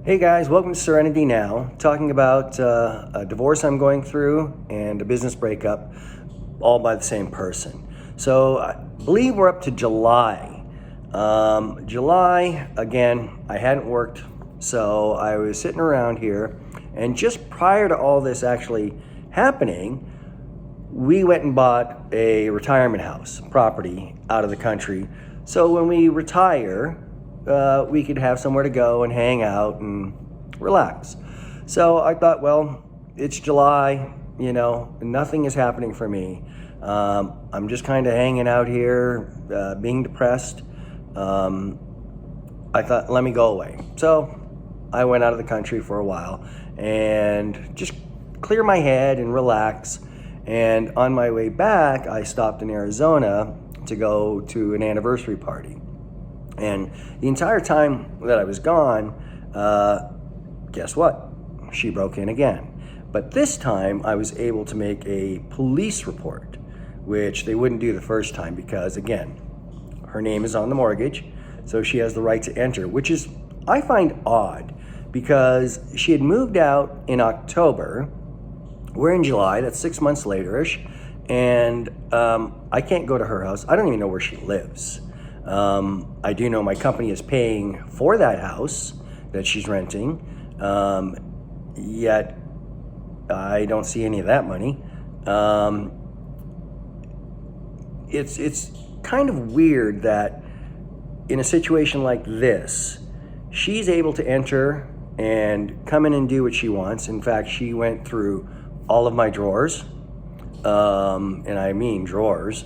Hey guys, welcome to Serenity Now, talking about a divorce I'm going through and a business breakup, all by the same person. So I believe we're up to July. July, again, I hadn't worked, so I was sitting around here, and just prior to all this actually happening, we went and bought a retirement house property out of the country. So when we retire, we could have somewhere to go and hang out and relax. So I thought, well, it's July, nothing is happening for me. I'm just kind of hanging out here, being depressed. I thought, let me go away. So I went out of the country for a while and just clear my head and relax. And on my way back, I stopped in Arizona to go to an anniversary party. And the entire time that I was gone, guess what? She broke in again. But this time I was able to make a police report, which they wouldn't do the first time because, again, her name is on the mortgage, so she has the right to enter, which is, I find odd, because she had moved out in October. We're in July, that's 6 months later-ish, and I can't go to her house. I don't even know where she lives. I do know my company is paying for that house that she's renting, yet I don't see any of that money. It's kind of weird that in a situation like this, she's able to enter and come in and do what she wants. In fact, she went through all of my drawers, and I mean drawers.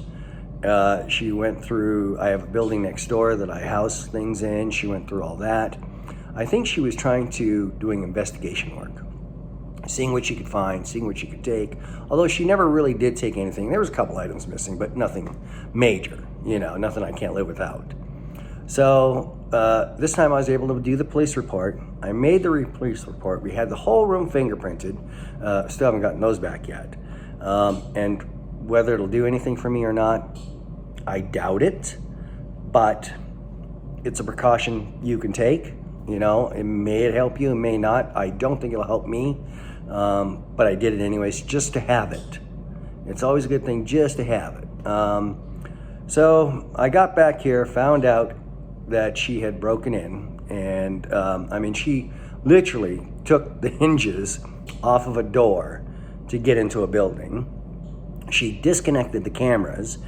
She went through, I have a building next door that I house things in. She went through all that. I think she was doing investigation work, seeing what she could find, seeing what she could take. Although she never really did take anything. There was a couple items missing, but nothing major, nothing I can't live without. So this time I was able to do the police report. I made the police report. We had the whole room fingerprinted. Still haven't gotten those back yet. And whether it'll do anything for me or not, I doubt it, but it's a precaution you can take. It may help you, it may not. I don't think it'll help me, but I did it anyways, just to have it. It's always a good thing just to have it. So I got back here, found out that she had broken in, and she literally took the hinges off of a door to get into a building. She disconnected the cameras,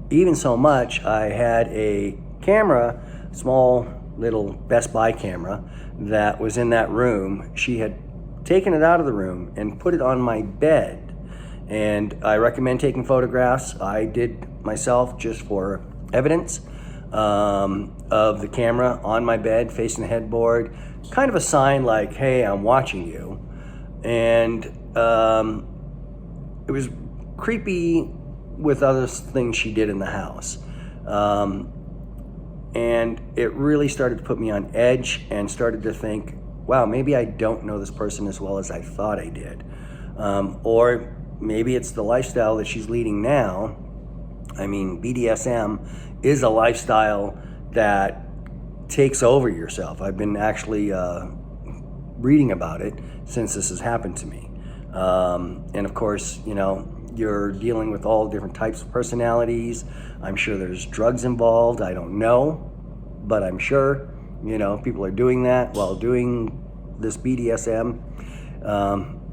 even so much I had a camera, small little Best Buy camera that was in that room. She had taken it out of the room and put it on my bed. And I recommend taking photographs. I did myself just for evidence of the camera on my bed facing the headboard, kind of a sign like, hey, I'm watching you. And it was creepy with other things she did in the house. And it really started to put me on edge and started to think, wow, maybe I don't know this person as well as I thought I did. Or maybe it's the lifestyle that she's leading now. BDSM is a lifestyle that takes over yourself. I've been actually reading about it since this has happened to me. And of course, you're dealing with all different types of personalities. I'm sure there's drugs involved. I don't know, but I'm sure, people are doing that while doing this BDSM.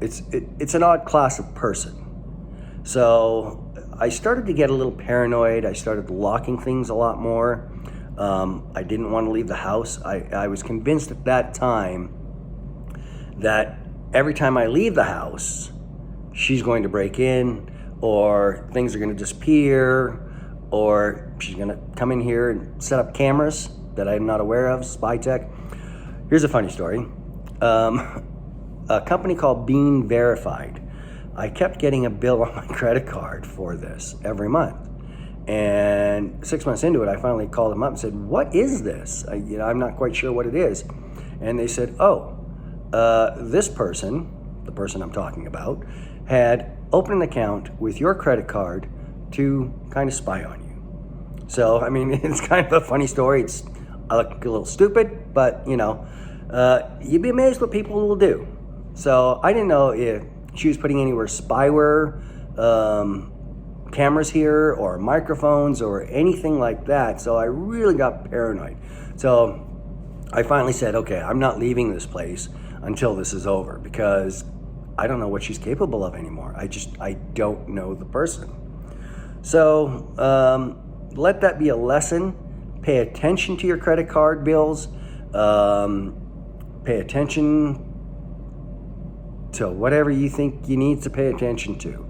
It's an odd class of person. So I started to get a little paranoid. I started locking things a lot more. I didn't want to leave the house. I was convinced at that time that every time I leave the house, she's going to break in, or things are going to disappear, or she's going to come in here and set up cameras that I'm not aware of, spy tech. Here's a funny story. A company called Being Verified. I kept getting a bill on my credit card for this every month. And 6 months into it, I finally called them up and said, what is this? I'm not quite sure what it is. And they said, this person, the person I'm talking about, had opened an account with your credit card to kind of spy on you. So, it's kind of a funny story. I look a little stupid, but, you'd be amazed what people will do. So I didn't know if she was putting anywhere spyware cameras here or microphones or anything like that. So I really got paranoid. So I finally said, okay, I'm not leaving this place until this is over, because I don't know what she's capable of anymore. I don't know the person. So let that be a lesson. Pay attention to your credit card bills. Pay attention to whatever you think you need to pay attention to.